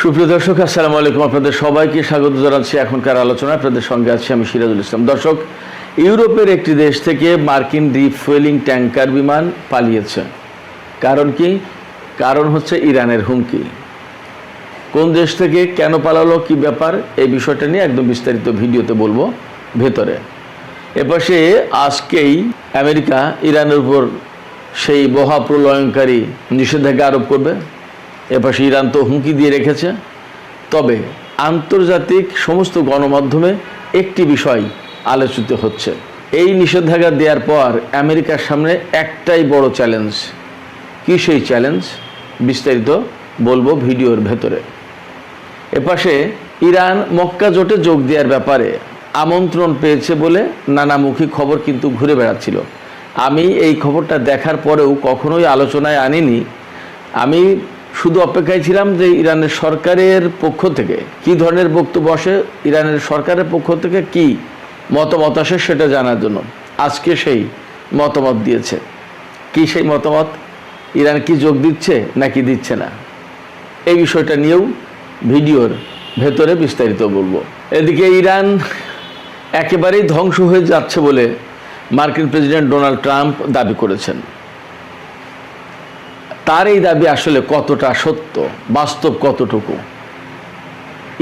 সুপ্রিয় দর্শক, আসসালামু আলাইকুম। আপনাদের সবাইকে স্বাগত জানাচ্ছি এখনকার আলোচনা। আপনাদের সঙ্গে আছি আমি সিরাজুল ইসলাম। দর্শক, ইউরোপের একটি দেশ থেকে মার্কিন রিফুয়েলিং ট্যাঙ্কার বিমান পালিয়েছে। কারণ কি? কারণ হচ্ছে ইরানের হুমকি। কোন দেশ থেকে কেন পালালো, কি ব্যাপার, এই বিষয়টা নিয়ে একদম বিস্তারিত ভিডিওতে বলবো ভেতরে। এপাশে আজকেই আমেরিকা ইরানের উপর সেই মহাপ্রলয়ঙ্কারী নিষেধাজ্ঞা আরোপ করবে। এপাশে ইরান তো হুমকি দিয়ে রেখেছে। তবে আন্তর্জাতিক সমস্ত গণমাধ্যমে একটি বিষয় আলোচিত হচ্ছে। এই নিষেধাজ্ঞা দেওয়ার পর আমেরিকার সামনে একটাই বড় চ্যালেঞ্জ। কি সেই চ্যালেঞ্জ? বিস্তারিত বলবো ভিডিওর ভেতরে। এপাশে ইরান মক্কা জোটে যোগ দেওয়ার ব্যাপারে আমন্ত্রণ পেয়েছে বলে নানামুখী খবর কিন্তু ঘুরে বেড়াচ্ছিল। আমি এই খবরটা দেখার পরেও কখনোই আলোচনায় আনিনি। আমি শুধু অপেক্ষায় ছিলাম যে ইরানের সরকারের পক্ষ থেকে কী ধরনের বক্তব্য আসে, ইরানের সরকারের পক্ষ থেকে কি মতামত আসে সেটা জানার জন্য। আজকে সেই মতামত দিয়েছে। কি সেই মতামত? ইরান কি যোগ দিচ্ছে নাকি দিচ্ছে না, এই বিষয়টা নিয়েও ভিডিওর ভেতরে বিস্তারিত বলবো। এদিকে ইরান একেবারেই ধ্বংস হয়ে যাচ্ছে বলে মার্কিন প্রেসিডেন্ট ডোনাল্ড ট্রাম্প দাবি করেছেন। তার এই দাবি আসলে কতটা সত্য, বাস্তব কতটুকু?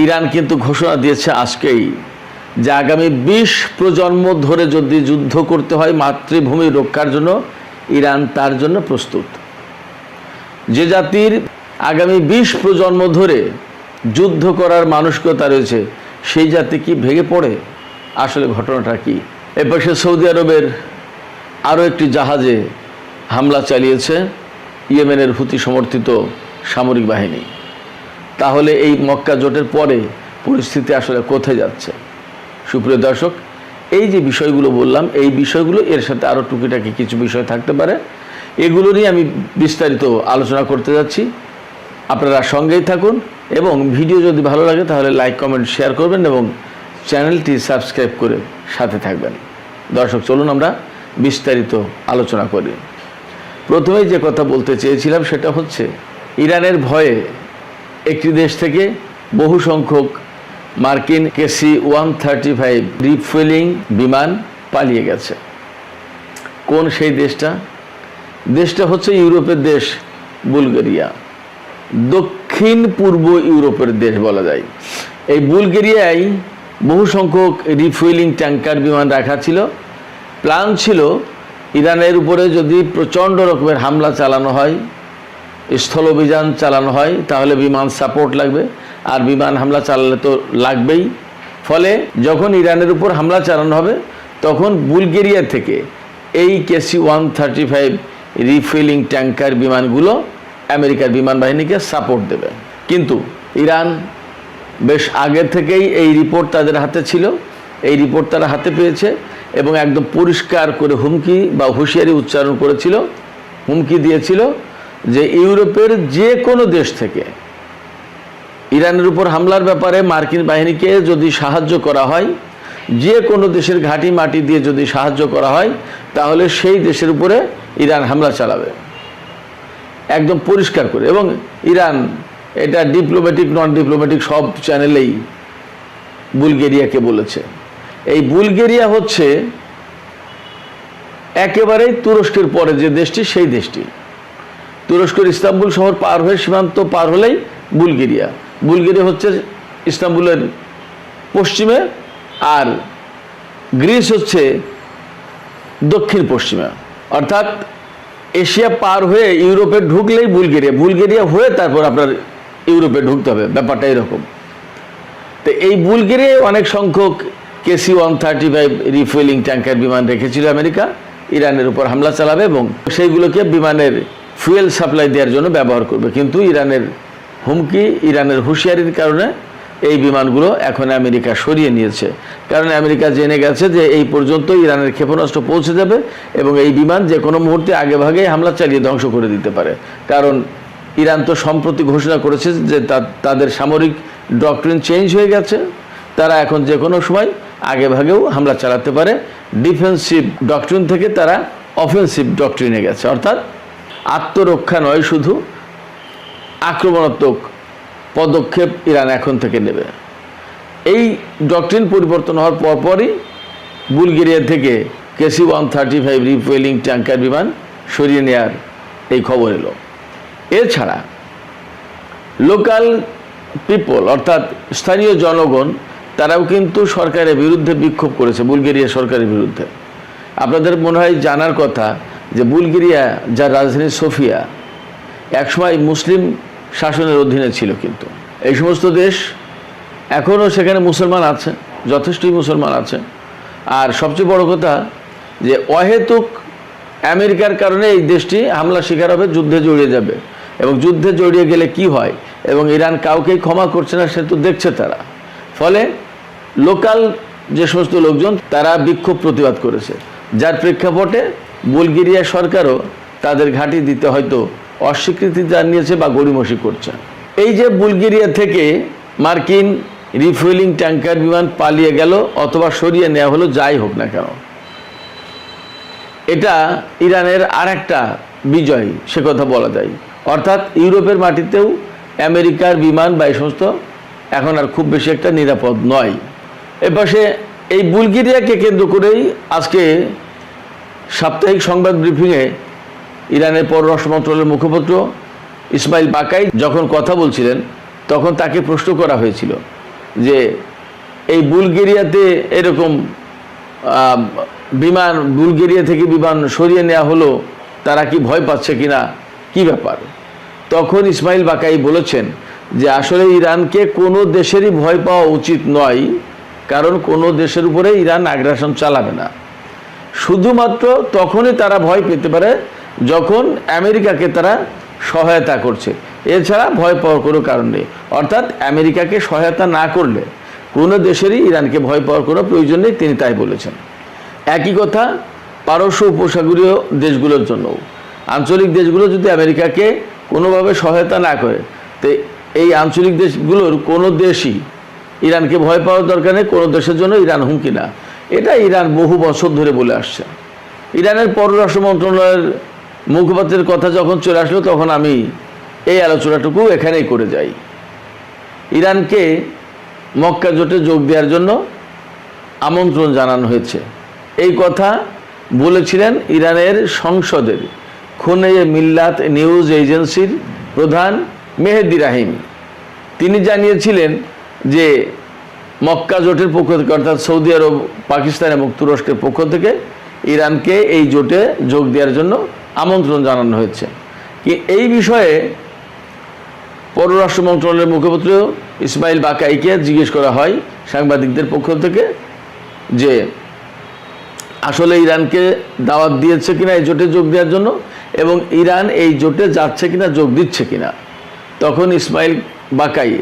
ইরান কিন্তু ঘোষণা দিয়েছে আজকেই যে আগামী 20 প্রজন্ম ধরে যদি যুদ্ধ করতে হয় মাতৃভূমি রক্ষার জন্য, ইরান তার জন্য প্রস্তুত। যে জাতির আগামী 20 প্রজন্ম ধরে যুদ্ধ করার মানসিকতা রয়েছে, সেই জাতি কি ভেঙে পড়ে? আসলে ঘটনাটা কি? এপাশে সৌদি আরবের আরও একটি জাহাজে হামলা চালিয়েছে ইয়েমেনের হুতি সমর্থিত সামরিক বাহিনী। তাহলে এই মক্কা জোটের পরে পরিস্থিতি আসলে কোথায় যাচ্ছে? সুপ্রিয় দর্শক, এই যে বিষয়গুলো বললাম, এই বিষয়গুলো এর সাথে আরও টুকিটাকি কিছু বিষয় থাকতে পারে, এগুলো নিয়ে আমি বিস্তারিত আলোচনা করতে যাচ্ছি। আপনারা সঙ্গেই থাকুন এবং ভিডিও যদি ভালো লাগে তাহলে লাইক, কমেন্ট, শেয়ার করবেন এবং চ্যানেলটি সাবস্ক্রাইব করে সাথে থাকবেন। দর্শক, চলুন আমরা বিস্তারিত আলোচনা করি। প্রথমে যে কথা বলতে চেয়েছিলাম সেটা হচ্ছে ইরানের ভয়ে একটি দেশ থেকে বহু সংখ্যক মার্কিন KC-135 রিফুয়েলিং বিমান পালিয়ে গেছে। কোন সেই দেশটা? দেশটা হচ্ছে ইউরোপের দেশ বুলগেরিয়া। দক্ষিণ পূর্ব ইউরোপের দেশ বলা যায়। এই বুলগেরিয়ায় বহু সংখ্যক রিফুয়েলিং ট্যাঙ্কার বিমান রাখা ছিল। প্ল্যান ছিল ইরানের উপরে যদি প্রচণ্ড রকমের হামলা চালানো হয়, স্থল অভিযান চালানো হয়, তাহলে বিমান সাপোর্ট লাগবে, আর বিমান হামলা চালালে তো লাগবেই। ফলে যখন ইরানের উপর হামলা চালানো হবে তখন বুলগেরিয়া থেকে এই KC-135 রিফুয়েলিং ট্যাঙ্কার বিমানগুলো আমেরিকার বিমান বাহিনীকে সাপোর্ট দেবে। কিন্তু ইরান বেশ আগে থেকেই এই রিপোর্ট তাদের হাতে ছিল, এই রিপোর্ট তারা হাতে পেয়েছে এবং একদম পরিষ্কার করে হুমকি বা হুঁশিয়ারি উচ্চারণ করেছিল, হুমকি দিয়েছিল যে ইউরোপের যে কোনো দেশ থেকে ইরানের উপর হামলার ব্যাপারে মার্কিন বাহিনীকে যদি সাহায্য করা হয়, যে কোনো দেশের ঘাঁটি মাটি দিয়ে যদি সাহায্য করা হয়, তাহলে সেই দেশের উপরে ইরান হামলা চালাবে, একদম পরিষ্কার করে। এবং ইরান এটা ডিপ্লোম্যাটিক, নন ডিপ্লোম্যাটিক সব চ্যানেলেই বুলগেরিয়াকে বলেছে। এই বুলগেরিয়া হচ্ছে একেবারেই তুরস্কের পরে যে দেশটি, সেই দেশটি। তুরস্কের ইস্তাম্বুল শহর পার হয়ে সীমান্ত পার হলেই বুলগেরিয়া। বুলগেরিয়া হচ্ছে ইস্তাম্বুলের পশ্চিমে, আর গ্রিস হচ্ছে দক্ষিণ পশ্চিমে। অর্থাৎ এশিয়া পার হয়ে ইউরোপে ঢুকলেই বুলগেরিয়া, বুলগেরিয়া হয়ে তারপর আপনার ইউরোপে ঢুকতে হবে, ব্যাপারটা এরকম। তো এই বুলগেরিয়ায় অনেক সংখ্যক KC-135 রিফুয়েলিং ট্যাঙ্কার বিমান রেখেছিল আমেরিকা, ইরানের উপর হামলা চালাবে এবং সেইগুলোকে বিমানের ফুয়েল সাপ্লাই দেওয়ার জন্য ব্যবহার করবে। কিন্তু ইরানের হুমকি, ইরানের হুঁশিয়ারির কারণে এই বিমানগুলো এখন আমেরিকা সরিয়ে নিয়েছে। কারণ আমেরিকা জেনে গেছে যে এই পর্যন্ত ইরানের ক্ষেপণাস্ত্র পৌঁছে যাবে এবং এই বিমান যে কোনো মুহূর্তে আগে ভাগেই হামলা চালিয়ে ধ্বংস করে দিতে পারে। কারণ ইরান তো সম্প্রতি ঘোষণা করেছে যে তাদের সামরিক ডক্ট্রিন চেঞ্জ হয়ে গেছে, তারা এখন যে কোনো সময় আগে ভাগেও হামলা চালাতে পারে। ডিফেন্সিভ ডক্ট্রিন থেকে তারা অফেন্সিভ ডক্ট্রিনে গেছে, অর্থাৎ আত্মরক্ষা নয়, শুধু আক্রমণাত্মক পদক্ষেপ ইরান এখন থেকে নেবে। এই ডক্ট্রিন পরিবর্তন হওয়ার পরপরই বুলগেরিয়া থেকে KC-135 রিফুয়েলিং ট্যাঙ্কার বিমান সরিয়ে নেওয়ার এই খবর এলো। এছাড়া লোকাল পিপল অর্থাৎ স্থানীয় জনগণ তারাও কিন্তু সরকারের বিরুদ্ধে বিক্ষোভ করেছে, বুলগেরিয়া সরকারের বিরুদ্ধে। আপনাদের মনে হয় জানার কথা যে বুলগেরিয়া, যার রাজধানী সোফিয়া, একসময় মুসলিম শাসনের অধীনে ছিল, কিন্তু এই সমস্ত দেশ এখনও সেখানে মুসলমান আছে, যথেষ্টই মুসলমান আছে। আর সবচেয়ে বড় কথা যে অহেতুক আমেরিকার কারণে এই দেশটি হামলা শিকার হবে, যুদ্ধে জড়িয়ে যাবে, এবং যুদ্ধে জড়িয়ে গেলে কি হয়, এবং ইরান কাউকেই ক্ষমা করছে না, সে তো দেখছে তারা। ফলে লোকাল যে সমস্ত লোকজন তারা বিক্ষোভ প্রতিবাদ করেছে, যার প্রেক্ষাপটে বুলগেরিয়া সরকারও তাদের ঘাঁটি দিতে হয়তো অস্বীকৃতি জানিয়েছে বা গড়িমসি করছে। এই যে বুলগেরিয়া থেকে মার্কিন রিফুয়েলিং ট্যাঙ্কার বিমান পালিয়ে গেল অথবা সরিয়ে নেওয়া হলো, যাই হোক না কেন, এটা ইরানের আর একটা বিজয়, সে কথা বলা যায়। অর্থাৎ ইউরোপের মাটিতেও আমেরিকার বিমান বা এই সমস্ত এখন আর খুব বেশি একটা নিরাপদ নয়। এপাশে এই বুলগেরিয়াকে কেন্দ্র করেই আজকে সাপ্তাহিক সংবাদ ব্রিফিংয়ে ইরানের পররাষ্ট্র মন্ত্রণালয়ের মুখপাত্র ইসমাইল বাকাই যখন কথা বলছিলেন, তখন তাকে প্রশ্ন করা হয়েছিল যে এই বুলগেরিয়াতে এরকম বিমান, বুলগেরিয়া থেকে বিমান সরিয়ে নেওয়া হলো, তারা কি ভয় পাচ্ছে কিনা, কি ব্যাপার? তখন ইসমাইল বাকাই বলেছেন যে আসলে ইরানকে কোনো দেশেরই ভয় পাওয়া উচিত নয়, কারণ কোনো দেশের উপরে ইরান আগ্রাসন চালাবে না। শুধুমাত্র তখনই তারা ভয় পেতে পারে যখন আমেরিকাকে তারা সহায়তা করছে, এছাড়া ভয় পাওয়ার কোনো কারণ নেই। অর্থাৎ আমেরিকাকে সহায়তা না করলে কোনো দেশেরই ইরানকে ভয় পাওয়ার কোনো প্রয়োজন নেই, তিনি তাই বলেছেন। একই কথা পারস্য উপসাগরীয় দেশগুলোর জন্য, আঞ্চলিক দেশগুলো যদি আমেরিকাকে কোনোভাবে সহায়তা না করে, তো এই আঞ্চলিক দেশগুলোর কোনো দেশই ইরানকে ভয় পাওয়ার দরকার নেই, কোনো দেশের জন্য ইরান হুমকি না। এটা ইরান বহু বছর ধরে বলে আসছে। ইরানের পররাষ্ট্র মন্ত্রণালয়ের মুখপাত্রের কথা যখন চলে আসলো, তখন আমি এই আলোচনাটুকু এখানেই করে যাই। ইরানকে মক্কা জোটে যোগ দেওয়ার জন্য আমন্ত্রণ জানানো হয়েছে, এই কথা বলেছিলেন ইরানের সংসদের খুনে মিল্লাত নিউজ এজেন্সির প্রধান মেহেদি রাহিম। তিনি জানিয়েছিলেন যে মক্কা জোটের পক্ষ থেকে, অর্থাৎ সৌদি আরব, পাকিস্তান এবং তুরস্কের পক্ষ থেকে ইরানকে এই জোটে যোগ দেওয়ার জন্য আমন্ত্রণ জানানো হয়েছে। কি এই বিষয়ে পররাষ্ট্র মন্ত্রণালয়ের মুখপাত্র ইসমাইল বাকাইকে জিজ্ঞেস করা হয় সাংবাদিকদের পক্ষ থেকে যে আসলে ইরানকে দাওয়াত দিয়েছে কিনা এই জোটে যোগ দেওয়ার জন্য, এবং ইরান এই জোটে যাচ্ছে কিনা, যোগ দিচ্ছে কিনা। তখন ইসমাইল বাকাই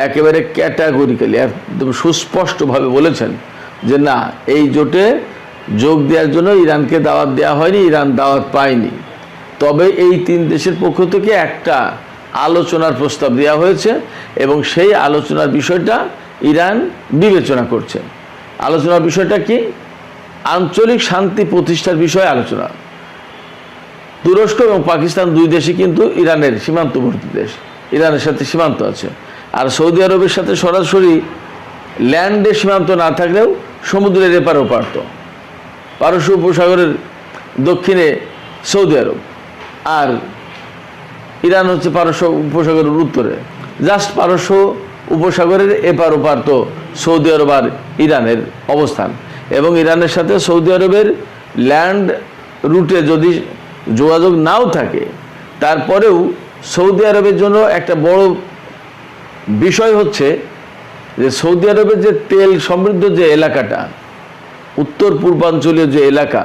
একেবারে ক্যাটাগরিক্যালি, একদম সুস্পষ্টভাবে বলেছেন যে না, এই জোটে যোগ দেওয়ার জন্য ইরানকে দাওয়াত দেওয়া হয়নি, ইরান দাওয়াত পায়নি। তবে এই তিন দেশের পক্ষ থেকে একটা আলোচনার প্রস্তাব দেওয়া হয়েছে, এবং সেই আলোচনার বিষয়টা ইরান বিবেচনা করছে। আলোচনার বিষয়টা কি? আঞ্চলিক শান্তি প্রতিষ্ঠার বিষয়ে আলোচনা। তুরস্ক এবং পাকিস্তান দুই দেশই কিন্তু ইরানের সীমান্তবর্তী দেশ, ইরানের সাথে সীমান্ত আছে। আর সৌদি আরবের সাথে সরাসরি ল্যান্ডে সীমান্ত না থাকলেও সমুদ্রের এপার ওপার, তো পারস্য উপসাগরের দক্ষিণে সৌদি আরব, আর ইরান হচ্ছে পারস্য উপসাগরের উত্তরে। জাস্ট পারস্য উপসাগরের এপার ওপার তো সৌদি আরব আর ইরানের অবস্থান, এবং ইরানের সাথে সৌদি আরবের ল্যান্ড রুটে যদি যোগাযোগ নাও থাকে, তারপরেও সৌদি আরবের জন্য একটা বড় বিষয় হচ্ছে যে সৌদি আরবের যে তেল সমৃদ্ধ যে এলাকাটা, উত্তর পূর্বাঞ্চলীয় যে এলাকা,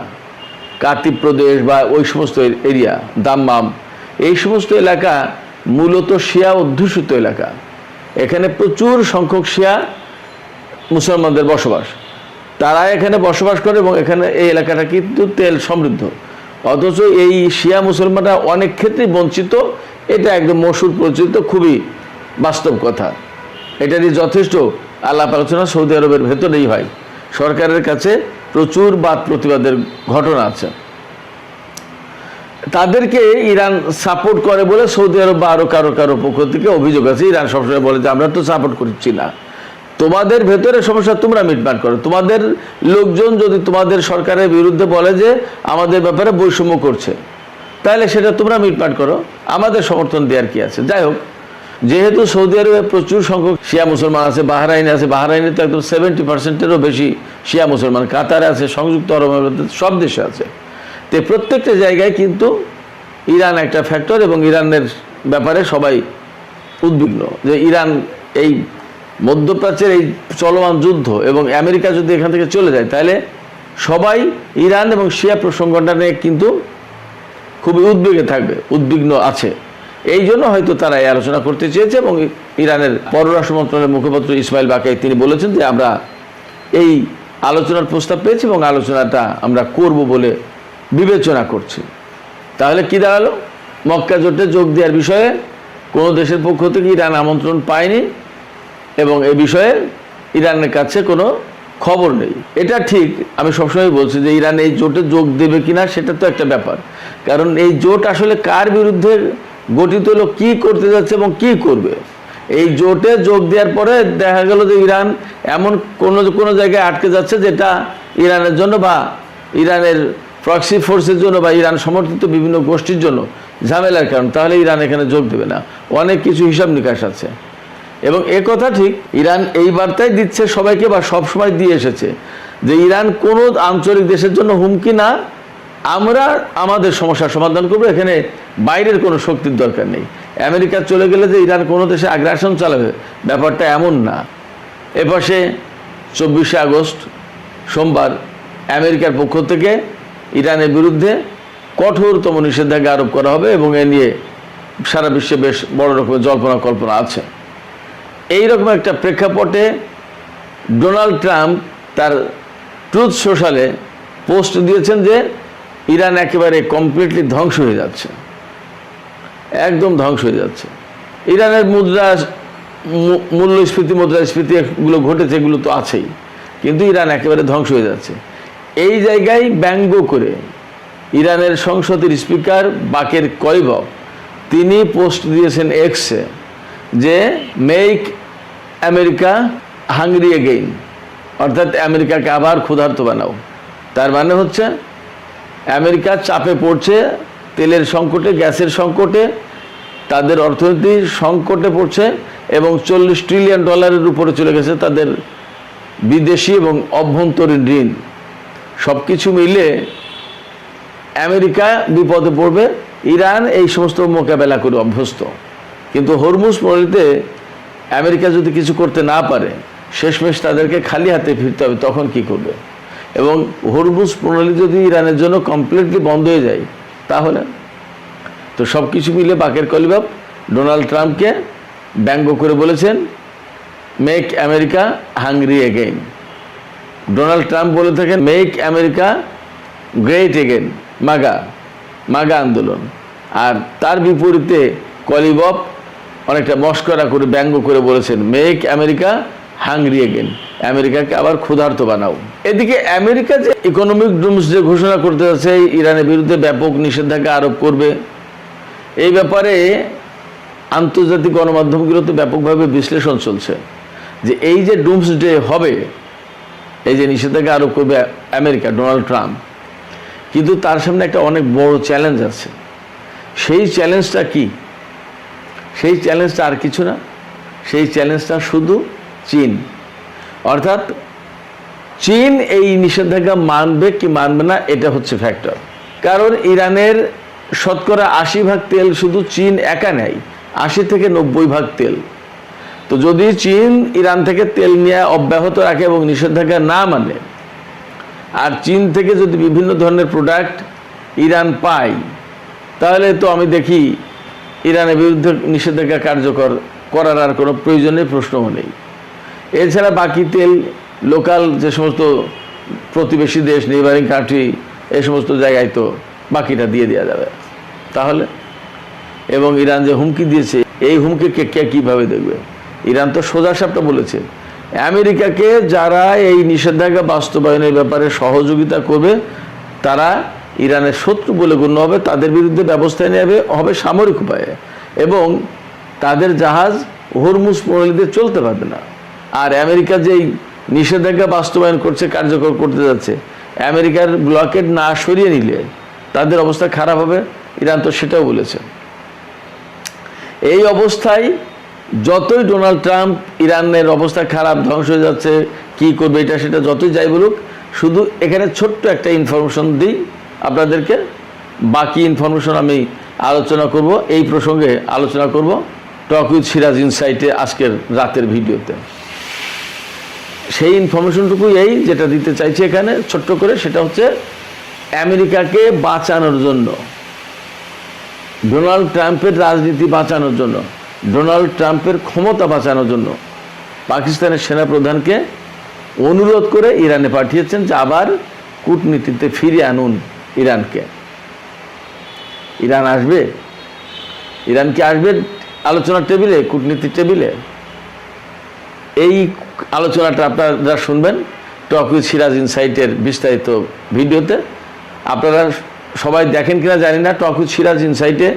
কাতিব প্রদেশ বা ওই সমস্ত এরিয়া, দাম্মাম, এই সমস্ত এলাকা মূলত শিয়া অধ্যুষিত এলাকা। এখানে প্রচুর সংখ্যক শিয়া মুসলমানদের বসবাস, তারা এখানে বসবাস করে, এবং এখানে এই এলাকাটা কিন্তু তেল সমৃদ্ধ। অথচ এই শিয়া মুসলমানরা অনেক ক্ষেত্রেই বঞ্চিত, এটা একদম মশহুর পরিচিত, খুবই বাস্তব কথা। এটারই যথেষ্ট আলাপ আলোচনা সৌদি আরবের ভেতরেই হয়। সরকারের কাছে প্রচুর বাদ প্রতিবাদের ঘটনা আছে। তাদেরকে ইরান সাপোর্ট করে বলে সৌদি আরব বা আরো কারো কারো পক্ষ থেকে অভিযোগ আছে। ইরান সবসময় বলে যে আমরা তো সাপোর্ট করছি না, তোমাদের ভেতরে সমস্যা তোমরা মিটমাট করো। তোমাদের লোকজন যদি তোমাদের সরকারের বিরুদ্ধে বলে যে আমাদের ব্যাপারে বৈষম্য করছে, তাহলে সেটা তোমরা মিটমাট করো, আমাদের সমর্থন দেওয়ার কি আছে। যাই হোক, যেহেতু সৌদি আরবে প্রচুর সংখ্যক শিয়া মুসলমান আছে, বাহরাইনে আছে, বাহরাইনে তো একদম 70%-এরও বেশি শিয়া মুসলমান, কাতারে আছে, সংযুক্ত আরব আমিরাতে, সব দেশে আছে। তো প্রত্যেকটা জায়গায় কিন্তু ইরান একটা ফ্যাক্টর, এবং ইরানের ব্যাপারে সবাই উদ্বিগ্ন যে ইরান এই মধ্যপ্রাচ্যের এই চলমান যুদ্ধ এবং আমেরিকা যদি এখান থেকে চলে যায়, তাহলে সবাই ইরান এবং শিয়া প্রসঙ্গটা নিয়ে কিন্তু খুবই উদ্বেগে থাকবে, উদ্বিগ্ন আছে। এই জন্য হয়তো তারা এই আলোচনা করতে চেয়েছে। এবং ইরানের পররাষ্ট্র মন্ত্রণালয়ের মুখপাত্র ইসমাইল বাকাই তিনি বলেছেন যে আমরা এই আলোচনার প্রস্তাব পেয়েছি এবং আলোচনাটা আমরা করব বলে বিবেচনা করছি। তাহলে কি দাঁড়ালো? মক্কা জোটে যোগ দেওয়ার বিষয়ে কোনো দেশের পক্ষ থেকে ইরান আমন্ত্রণ পায়নি এবং এ বিষয়ে ইরানের কাছে কোনো খবর নেই। এটা ঠিক, আমি সবসময় বলছি যে ইরান এই জোটে যোগ দেবে কিনা সেটা তো একটা ব্যাপার, কারণ এই জোট আসলে কার বিরুদ্ধে গঠিত হলো, কী করতে যাচ্ছে এবং কি করবে। এই জোটে যোগ দেওয়ার পরে দেখা গেল যে ইরান এমন কোনো জায়গায় আটকে যাচ্ছে যেটা ইরানের জন্য বা ইরানের প্রক্সি ফোর্সের জন্য বা ইরান সমর্থিত বিভিন্ন গোষ্ঠীর জন্য ঝামেলার কারণ, তাহলে ইরান এখানে যোগ দেবে না। অনেক কিছু হিসাব নিকাশ আছে। এবং এ কথা ঠিক, ইরান এই বার্তাই দিচ্ছে সবাইকে বা সবসময় দিয়ে এসেছে যে ইরান কোনো আঞ্চলিক দেশের জন্য হুমকি না, আমরা আমাদের সমস্যার সমাধান করবো, এখানে বাইরের কোনো শক্তির দরকার নেই। আমেরিকা চলে গেলে যে ইরান কোনো দেশে আগ্রাসন চালাবে, ব্যাপারটা এমন না। এপাশে 24শে আগস্ট সোমবার আমেরিকার পক্ষ থেকে ইরানের বিরুদ্ধে কঠোরতম নিষেধাজ্ঞা আরোপ করা হবে এবং এ নিয়ে সারা বিশ্বে বেশ বড় রকমের জল্পনা কল্পনা আছে। এই রকম একটা প্রেক্ষাপটে ডোনাল্ড ট্রাম্প তার ট্রুথ সোশ্যালে পোস্ট দিয়েছেন যে ইরান একেবারে কমপ্লিটলি ধ্বংস হয়ে যাচ্ছে, একদম ধ্বংস হয়ে যাচ্ছে। ইরানের মূল্যস্ফীতি, মুদ্রাস্ফীতি এগুলো ঘটেছে, এগুলো তো আছেই, কিন্তু ইরান একেবারে ধ্বংস হয়ে যাচ্ছে। এই জায়গায় ব্যঙ্গ করে ইরানের সংসদের স্পিকার বাকের কলিবফ তিনি পোস্ট দিয়েছেন এক্সে যে মেক আমেরিকা হাংরি এগেইন, অর্থাৎ আমেরিকাকে আবার ক্ষুধার্ত বানাও। তার মানে হচ্ছে আমেরিকা চাপে পড়ছে, তেলের সংকটে, গ্যাসের সংকটে, তাদের অর্থনীতি সংকটে পড়ছে এবং $40 ট্রিলিয়ন উপরে চলে গেছে তাদের বিদেশি এবং অভ্যন্তরীণ ঋণ। সব কিছু মিলে আমেরিকা বিপদে পড়বে। ইরান এই সমস্ত মোকাবেলা করে অভ্যস্ত, কিন্তু হরমুজ প্রণালীতে আমেরিকা যদি কিছু করতে না পারে, শেষমেশ তাদেরকে খালি হাতে ফিরতে হবে, তখন কি করবে? এবং হরমুজ প্রণালী যদি ইরানের জন্য কমপ্লিটলি বন্ধ হয়ে যায়, তাহলে তো সব কিছু মিলে বাকের কলিবফ ডোনাল্ড ট্রাম্পকে ব্যঙ্গ করে বলেছেন make America hungry again. Donald Trump বলে থাকেন মেক আমেরিকা গ্রেট এগেন, মাগা আন্দোলন। আর তার বিপরীতে কলিবফ অনেকটা মস্করা করে ব্যঙ্গ করে বলেছেন মেক আমেরিকা হাংরি এগেন, আমেরিকাকে আবার ক্ষুধার্ত বানাও। এদিকে আমেরিকা যে ইকোনমিক ডুমসডে ঘোষণা করতে যাচ্ছে, ইরানের বিরুদ্ধে ব্যাপক নিষেধাজ্ঞা আরোপ করবে, এই ব্যাপারে আন্তর্জাতিক গণমাধ্যমগুলোতে ব্যাপকভাবে বিশ্লেষণ চলছে যে এই যে ডুমসডে হবে, এই যে নিষেধাজ্ঞা আরোপ করবে আমেরিকা, ডোনাল্ড ট্রাম্প, কিন্তু তার সামনে একটা অনেক বড় চ্যালেঞ্জ আছে। সেই চ্যালেঞ্জটা কি? সেই চ্যালেঞ্জটা আর কিছু না, সেই চ্যালেঞ্জটা শুধু চীন। অর্থাৎ চীন এই নিষেধাজ্ঞা মানবে কি মানবে না, এটা হচ্ছে ফ্যাক্টর। কারণ ইরানের শতকরা 80% তেল শুধু চীন একা নেয়, 80 থেকে 90% তেল। তো যদি চীন ইরান থেকে তেল নেওয়া অব্যাহত রাখে এবং নিষেধাজ্ঞা না মানে, আর চীন থেকে যদি বিভিন্ন ধরনের প্রোডাক্ট ইরান পায়, তাহলে তো আমি দেখি ইরানের বিরুদ্ধে নিষেধাজ্ঞা কার্যকর করার আর কোনো প্রয়োজনের প্রশ্নও নেই। এছাড়া বাকি তেল লোকাল যে সমস্ত প্রতিবেশী দেশ, নেইবারিং কান্ট্রি, এই সমস্ত জায়গায় তো বাকিটা দিয়ে দেওয়া যাবে তাহলে। এবং ইরান যে হুমকি দিয়েছে, এই হুমকিকে কে কীভাবে দেখবে? ইরান তো সোজাসাপটা বলেছে আমেরিকাকে যারা এই নিষেধাজ্ঞা বাস্তবায়নের ব্যাপারে সহযোগিতা করবে, তারা ইরানের শত্রু বলে গণ্য হবে, তাদের বিরুদ্ধে ব্যবস্থা নেওয়া হবে সামরিক উপায়ে, এবং তাদের জাহাজ হরমুজ প্রণালীতে চলতে পারবে না। আর আমেরিকা যেই নিষেধাজ্ঞা বাস্তবায়ন করছে, কার্যকর করতে যাচ্ছে, আমেরিকার ব্লকেড না সরিয়ে নিলে তাদের অবস্থা খারাপ হবে, ইরান তো সেটাও বলেছে। এই অবস্থায় যতই ডোনাল্ড ট্রাম্প ইরানের অবস্থা খারাপ, ধ্বংস হয়ে যাচ্ছে, কি করবে এটা সেটা যতই যাই বলুক, শুধু এখানে ছোট্ট একটা ইনফরমেশন দিই আপনাদেরকে, বাকি ইনফরমেশন আমি আলোচনা করব, এই প্রসঙ্গে আলোচনা করব টক উইথ সিরাজ ইনসাইটে আজকের রাতের ভিডিওতে। সেই ইনফরমেশনটুকু এই যেটা দিতে চাইছি এখানে ছোট্ট করে, সেটা হচ্ছে আমেরিকাকে বাঁচানোর জন্য, ডোনাল্ড ট্রাম্পের রাজনীতি বাঁচানোর জন্য, ডোনাল্ড ট্রাম্পের ক্ষমতা বাঁচানোর জন্য পাকিস্তানের সেনাপ্রধানকে অনুরোধ করে ইরানে পাঠিয়েছেন যে আবার কূটনীতিতে ফিরিয়ে আনুন ইরানকে। ইরান আসবে? ইরান কি আসবে আলোচনার টেবিলে, কূটনীতির টেবিলে? এই আলোচনাটা আপনারা শুনবেন টক উইথ সিরাজ ইনসাইটের বিস্তারিত ভিডিওতে। আপনারা সবাই দেখেন কিনা জানি না, টক উইথ সিরাজ ইনসাইটে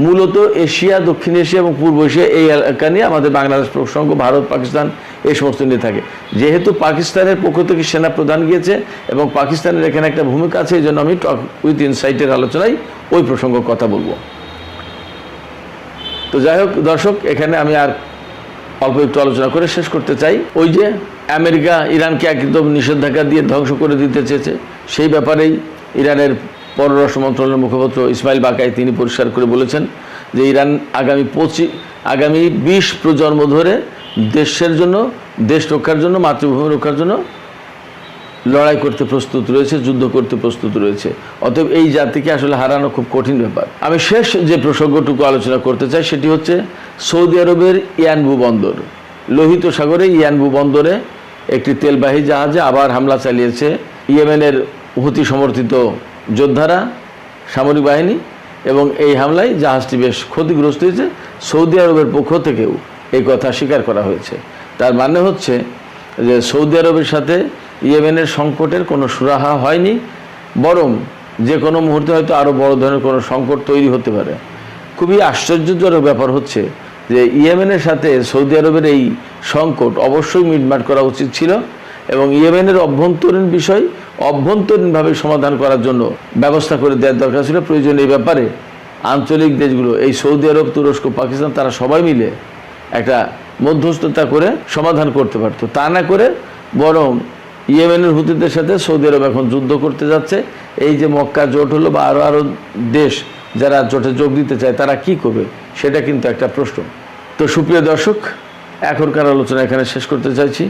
মূলত এশিয়া, দক্ষিণ এশিয়া এবং পূর্ব এশিয়া এই এলাকা নিয়ে আমাদের বাংলাদেশ প্রসঙ্গ, ভারত, পাকিস্তান এই সমস্ত নিয়ে থাকে। যেহেতু পাকিস্তানের পক্ষ থেকে সেনাপ্রধান গিয়েছে এবং পাকিস্তানের এখানে একটা ভূমিকা আছে, এই জন্য আমি টক উইথ ইনসাইটের আলোচনায় ওই প্রসঙ্গ কথা বলবো। তো যাই হোক দর্শক, এখানে আমি আর অল্প একটু আলোচনা করে শেষ করতে চাই। ওই যে আমেরিকা ইরানকে একদম নিষেধাজ্ঞা দিয়ে ধ্বংস করে দিতে চেয়েছে, সেই ব্যাপারেই ইরানের পররাষ্ট্র মন্ত্রণালয়ের মুখপাত্র ইসমাইল বাকাই তিনি পরিষ্কার করে বলেছেন যে ইরান আগামী 20 প্রজন্ম ধরে দেশের জন্য, দেশ রক্ষার জন্য, মাতৃভূমি রক্ষার জন্য লড়াই করতে প্রস্তুত রয়েছে, যুদ্ধ করতে প্রস্তুত রয়েছে। অতএব এই জাতিকে আসলে হারানো খুব কঠিন ব্যাপার। আমি শেষ যে প্রসঙ্গটুকু আলোচনা করতে চাই সেটি হচ্ছে সৌদি আরবের ইয়ানবু বন্দর, লোহিত সাগরে ইয়ানবু বন্দরে একটি তেলবাহী জাহাজে আবার হামলা চালিয়েছে ইয়েমেনের হুতি সমর্থিত যোদ্ধারা, সামরিক বাহিনী, এবং এই হামলায় জাহাজটি বেশ ক্ষতিগ্রস্ত হয়েছে। সৌদি আরবের পক্ষ থেকেও এই কথা স্বীকার করা হয়েছে। তার মানে হচ্ছে যে সৌদি আরবের সাথে ইয়েমেনের সংকটের কোনো সুরাহা হয়নি, বরং যে কোনো মুহূর্তে হয়তো আরও বড় ধরনের কোনো সংকট তৈরি হতে পারে। খুবই আশ্চর্যজনক ব্যাপার হচ্ছে যে ইয়েমেনের সাথে সৌদি আরবের এই সংকট অবশ্যই মিটমাট করা উচিত ছিল, এবং ইয়েমেনের অভ্যন্তরীণ বিষয় অভ্যন্তরীণভাবে সমাধান করার জন্য ব্যবস্থা করে দেওয়ার দরকার ছিল। প্রয়োজন এই ব্যাপারে আঞ্চলিক দেশগুলো, এই সৌদি আরব, তুরস্ক, পাকিস্তান, তারা সবাই মিলে একটা মধ্যস্থতা করে সমাধান করতে পারত। তা না করে বরং ইয়েমেনের হুতিদের সাথে সৌদি আরব এখন যুদ্ধ করতে যাচ্ছে। এই যে মক্কা জোট হলো বা আরও দেশ যারা জোটে যোগ দিতে চায়, তারা কি করবে সেটা কিন্তু একটা প্রশ্ন। তো সুপ্রিয় দর্শক, এখনকার আলোচনা এখানে শেষ করতে চাইছি।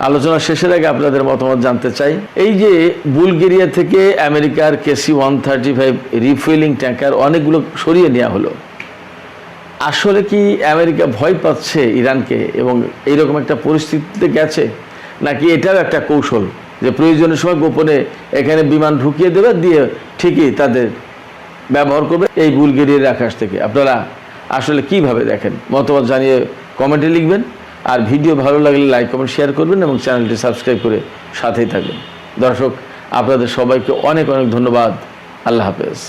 আলোচনা শেষের আগে আপনাদের মতামত জানতে চাই। এই যে বুলগেরিয়া থেকে আমেরিকার KC-135 রিফুয়েলিং ট্যাঙ্কার অনেকগুলো সরিয়ে নেওয়া হলো, আসলে কি আমেরিকা ভয় পাচ্ছে ইরানকে এবং এইরকম একটা পরিস্থিতিতে গেছে, নাকি এটাও একটা কৌশল যে প্রয়োজনের সময় গোপনে এখানে বিমান ঢুকিয়ে দেবে, দিয়ে ঠিকই তাদের ব্যবহার করবে এই বুলগেরিয়ার আকাশ থেকে? আপনারা আসলে কিভাবে দেখেন? মতামত জানিয়ে কমেন্টে লিখবেন, আর ভিডিও ভালো লাগলে লাইক, কমেন্ট, শেয়ার করবেন এবং চ্যানেলটি সাবস্ক্রাইব করে সাথেই থাকবেন। দর্শক, আপনাদের সবাইকে অনেক অনেক ধন্যবাদ। আল্লাহ হাফেজ।